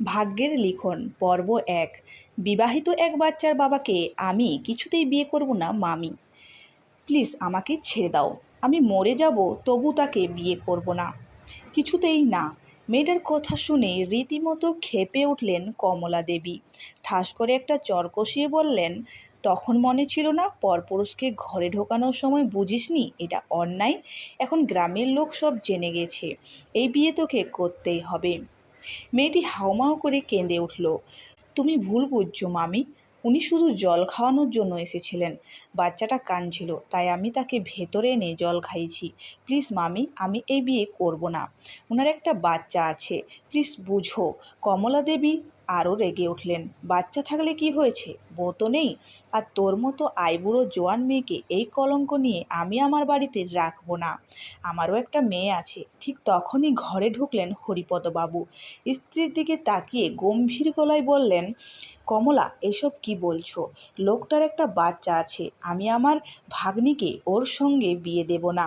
ভাগ্যের লিখন পর্ব ১। বিবাহিত এক বাচ্চার বাবাকে আমি কিছুতেই বিয়ে করব না মামি। প্লিজ আমাকে ছেড়ে দাও। আমি মরে যাব তবু তাকে বিয়ে করব না, কিছুতেই না। মেয়েটার কথা শুনে রীতিমতো ক্ষেপে উঠলেন কমলা দেবী। ঠাস করে একটা চর কষিয়ে বললেন, তখন মনে ছিল না পরপুরুষকে ঘরে ঢোকানোর সময় বুঝিসনি এটা অন্যায়? এখন গ্রামের লোক সব জেনে গেছে, এই বিয়ে তোকে করতেই হবে। মেয়েটি হাউমাউ করে কেঁদে উঠল। তুমি ভুল বুঝছো মামি, উনি শুধু জল খাওয়ানোর জন্য এসেছিলেন। বাচ্চাটা কাঁদছিল তাই আমি তাকে ভেতরে এনে জল খাইয়েছি। প্লিজ মামি, আমি এই বিয়ে করব না। ওনার একটা বাচ্চা আছে, প্লিজ বুঝো। কমলা দেবী আরও রেগে উঠলেন। বাচ্চা থাকলে কি হয়েছে, বউ তো নেই। আর তোর মতো আইবুড়ো জোয়ান মেয়েকে এই কলঙ্ক নিয়ে আমি আমার বাড়িতে রাখবো না। আমারও একটা মেয়ে আছে। ঠিক তখনই ঘরে ঢুকলেন হরিপদবাবু। স্ত্রীর দিকে তাকিয়ে গম্ভীর গলায় বললেন, কমলা, এসব কি বলছো? লোকটার একটা বাচ্চা আছে, আমি আমার ভাগ্নিকে ওর সঙ্গে বিয়ে দেব না।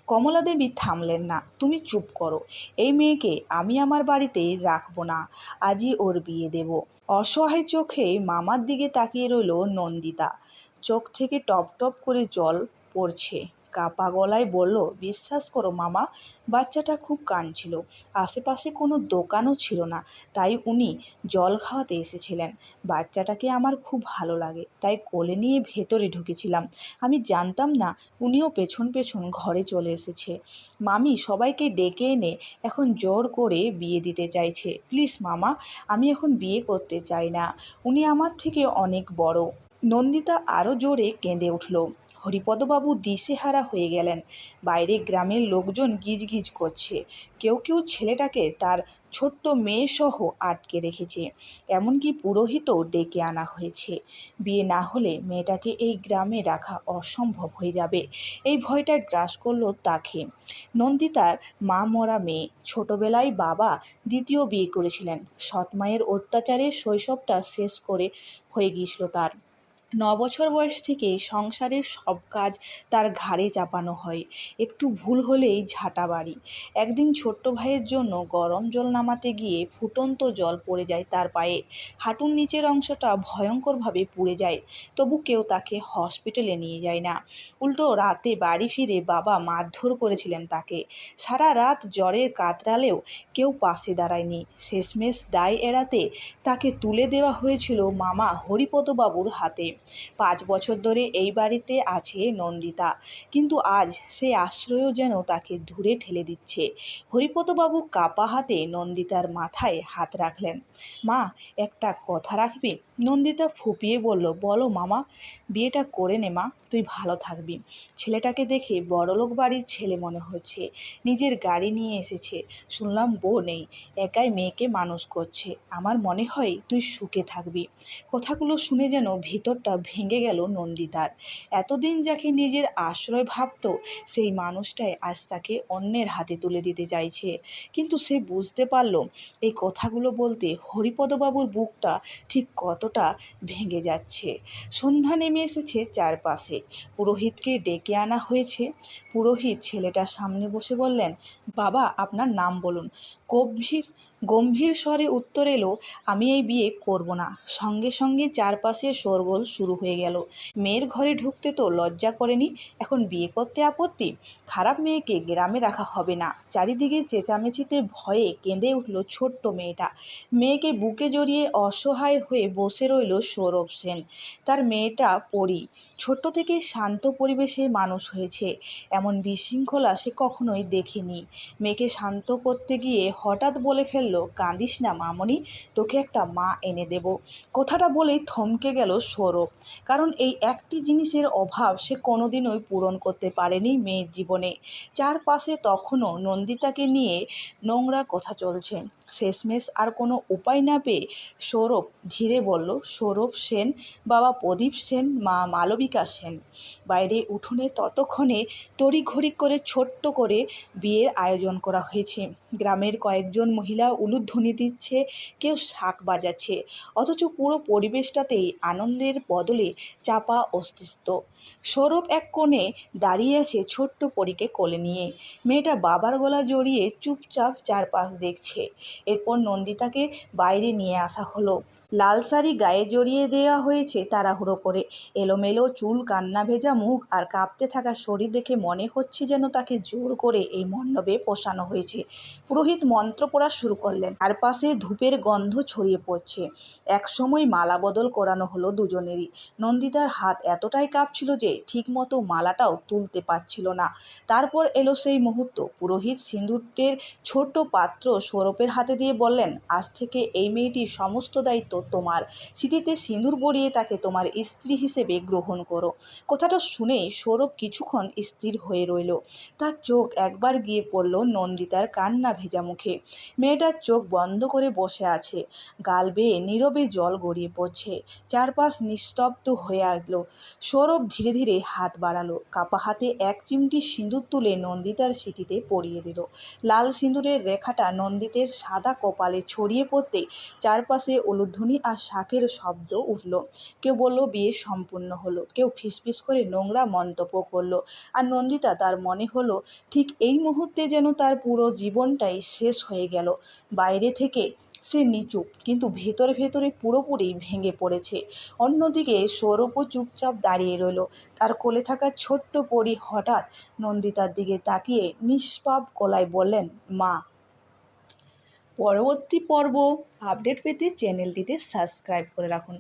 কমলা দেবী থামলেন না। তুমি চুপ করো, এই মেয়েকে আমি আমার বাড়িতে রাখবো না, আজই ওর বিয়ে দেব। অসহায় চোখে মামার দিকে তাকিয়ে রইল নন্দিতা। চোখ থেকে টপ টপ করে জল পড়ছে। কাপা গলায় বলল, বিশ্বাস করো মামা, বাচ্চাটা খুব কাঁদছিল। আশেপাশে কোনো দোকানও ছিল না, তাই উনি জল খাওয়াতে এসেছিলেন। বাচ্চাটাকে আমার খুব ভালো লাগে, তাই কোলে নিয়ে ভেতরে ঢুকেছিলাম। আমি জানতাম না উনিও পেছন পেছন ঘরে চলে এসেছে। মামি সবাইকে ডেকে এনে এখন জোর করে বিয়ে দিতে চাইছে। প্লিজ মামা, আমি এখন বিয়ে করতে চাই না। উনি আমার থেকে অনেক বড়। নন্দিতা আরও জোরে কেঁদে উঠল। হরিপদবাবু দিশেহারা হয়ে গেলেন। বাইরে গ্রামের লোকজন গিজগিজ করছে। কেউ কেউ ছেলেটাকে তার ছোট্ট মেয়েসহ আটকে রেখেছে। এমনকি পুরোহিতও ডেকে আনা হয়েছে। বিয়ে না হলে মেয়েটাকে এই গ্রামে রাখা অসম্ভব হয়ে যাবে, এই ভয়টা গ্রাস করল তাকে। নন্দিতার মা মরা মেয়ে, ছোটবেলায় বাবা দ্বিতীয় বিয়ে করেছিলেন। সৎমায়ের অত্যাচারে শৈশবটা শেষ করে হয়ে গিয়েছিল তার। 9 বছর বয়স থেকেই সংসারের সব কাজ তার ঘাড়ে চাপানো হয়। একটু ভুল হলেই ঝাঁটা বাড়ি। একদিন ছোট্ট ভাইয়ের জন্য গরম জল নামাতে গিয়ে ফুটন্ত জল পড়ে যায় তার পায়ে। হাঁটুর নিচের অংশটা ভয়ঙ্করভাবে পুড়ে যায়। তবু কেউ তাকে হসপিটালে নিয়ে যায় না। উল্টো রাতে বাড়ি ফিরে বাবা মারধর করেছিলেন তাকে। সারা রাত জ্বরের কাতরালেও কেউ পাশে দাঁড়ায়নি। শেষমেশ দায় এড়াতে তাকে তুলে দেওয়া হয়েছিল মামা হরিপদবাবুর হাতে। 5 বছর ধরে এই বাড়িতে আছে নন্দিতা, কিন্তু আজ সেই আশ্রয়ও যেন তাকে দূরে ঠেলে দিচ্ছে। হরিপদবাবু কাপা হাতে নন্দিতার মাথায় হাত রাখলেন। মা, একটা কথা রাখবি? নন্দিতা ফুপিয়ে বলল, বলো মামা। বিয়েটা করে নে মা, তুই ভালো থাকবি। ছেলেটাকে দেখে বড়লোক বাড়ির ছেলে মনে হচ্ছে। নিজের গাড়ি নিয়ে এসেছে, শুনলাম বউ নেই, একাই মেয়েকে মানুষ করছে। আমার মনে হয় তুই সুখে থাকবি। কথাগুলো শুনে যেন ভিতরটা ভেঙে গেল নন্দিতার। এতদিন যাকে নিজের আশ্রয় ভাবত, সেই মানুষটাই আজ তাকে অন্যের হাতে তুলে দিতে চাইছে। কিন্তু সে বুঝতে পারল এই কথাগুলো বলতে হরিপদবাবুর বুকটা ঠিক কতটা ভেঙে যাচ্ছে। সন্ধ্যা নেমে এসেছে চারপাশে। পুরোহিতকে ডেকে আনা হয়েছে। পুরোহিত ছেলেটার সামনে বসে বললেন, বাবা, আপনার নাম বলুন। গম্ভীর গম্ভীর স্বরে উত্তর এলো, আমি এই বিয়ে করব না। সঙ্গে সঙ্গে চারপাশে শোরগোল শুরু হয়ে গেল। মেয়ের ঘরে ঢুকতে তো লজ্জা করেনি, এখন বিয়ে করতে আপত্তি? খারাপ মেয়েকে গ্রামে রাখা হবে না। চারিদিকে চেঁচামেচিতে ভয়ে কেঁদে উঠল ছোট্ট মেয়েটা। মেয়েকে বুকে জড়িয়ে অসহায় হয়ে বসে রইল সৌরভ সেন। তার মেয়েটা পরী, ছোট্ট থেকে শান্ত পরিবেশে মানুষ হয়েছে। এমন বিশৃঙ্খলা সে কখনোই দেখেনি। মেয়েকে শান্ত করতে গিয়ে হঠাৎ বলে ফেলল, কাঁদিস না মামনি, তোকে একটা মা এনে দেব। কথাটা বলেই থমকে গেল সৌরভ, কারণ এই একটি জিনিসের অভাব সে কোনোদিনই পূরণ করতে পারেনি মেয়ের জীবনে। চারপাশে তখনও নন্দিতাকে নিয়ে নোংরা কথা চলছে। শেষমেশ আর কোনো উপায় না পেয়ে সৌরভ ধীরে বলল, সৌরভ সেন, বাবা প্রদীপ সেন, মা মালবিকা সেন। বাইরে উঠোনে ততক্ষণে তড়িঘড়ি করে ছোট্ট করে বিয়ের আয়োজন করা হয়েছে। গ্রামের কয়েকজন মহিলা উলুধ্বনি দিচ্ছে, কেউ শাঁখ বাজাচ্ছে, অথচ পুরো পরিবেশটাতেই আনন্দের বদলে চাপা অস্তিত্ব। সৌরভ এক কোণে দাঁড়িয়ে আছে ছোট্ট পরীকে কোলে নিয়ে। মেয়েটা বাবার গলা জড়িয়ে চুপচাপ চারপাশ দেখছে। এরপর নন্দিতাকে বাইরে নিয়ে আসা হলো। লাল শাড়ি গায়ে জড়িয়ে দেওয়া হয়েছে তাড়াহুড়ো করে। এলোমেলো চুল, কান্না ভেজা মুখ আর কাঁপতে থাকা শরীর দেখে মনে হচ্ছে যেন তাকে জোর করে এই মণ্ডপে পোষানো হয়েছে। পুরোহিত মন্ত্র পড়া শুরু করলেন। আর পাশে ধূপের গন্ধ ছড়িয়ে পড়ছে। একসময় মালা বদল করানো হলো দুজনেরই। নন্দিতার হাত এতটাই কাঁপছিল যে ঠিকমতো মালাটাও তুলতে পারছিল না। তারপর এলো সেই মুহূর্ত। পুরোহিত সিঁদুরের ছোট্ট পাত্র সৌরভের হাতে দিয়ে বললেন, আজ থেকে এই মেয়েটির সমস্ত দায়িত্ব তোমার। স্মৃতিতে সিঁদুর পরিয়ে তাকে তোমার স্ত্রী হিসেবে গ্রহণ করো। কথাটা শুনেই সৌরভ কিছুক্ষণ স্থির হয়ে রইল। তার চোখ একবার গিয়ে পড়ল নন্দিতার কান্না ভেজা মুখে। মেয়েটার চোখ বন্ধ করে বসে আছে, গাল বেয়ে নীরবে জল গড়িয়ে পড়ছে। চারপাশ নিস্তব্ধ হয়ে আসলো। সৌরভ ধীরে ধীরে হাত বাড়ালো, কাপা হাতে এক চিমটি সিঁদুর তুলে নন্দিতার স্মৃতিতে পরিয়ে দিল। লাল সিঁদুরের রেখাটা নন্দিতের সাদা কপালে ছড়িয়ে পড়তে চারপাশে উলুধ্বনি আর শাঁখের শব্দ উঠল। কেউ বলল বিয়ে সম্পূর্ণ হলো, কেউ ফিসফিস করে নোংরা মন্তব্য করলো। আর নন্দিতা, তার মনে হলো ঠিক এই মুহূর্তে যেন তার পুরো জীবনটাই শেষ হয়ে গেল। বাইরে থেকে সে নিচুপ, কিন্তু ভেতরে ভেতরে পুরোপুরি ভেঙে পড়েছে। অন্যদিকে সৌরভও চুপচাপ দাঁড়িয়ে রইল। তার কোলে থাকা ছোট্ট পরী হঠাৎ নন্দিতার দিকে তাকিয়ে নিষ্পাপ গলায় বললেন, মা। পরবর্তী পর্ব আপডেট পেতে চ্যানেলটিতে সাবস্ক্রাইব করে রাখুন।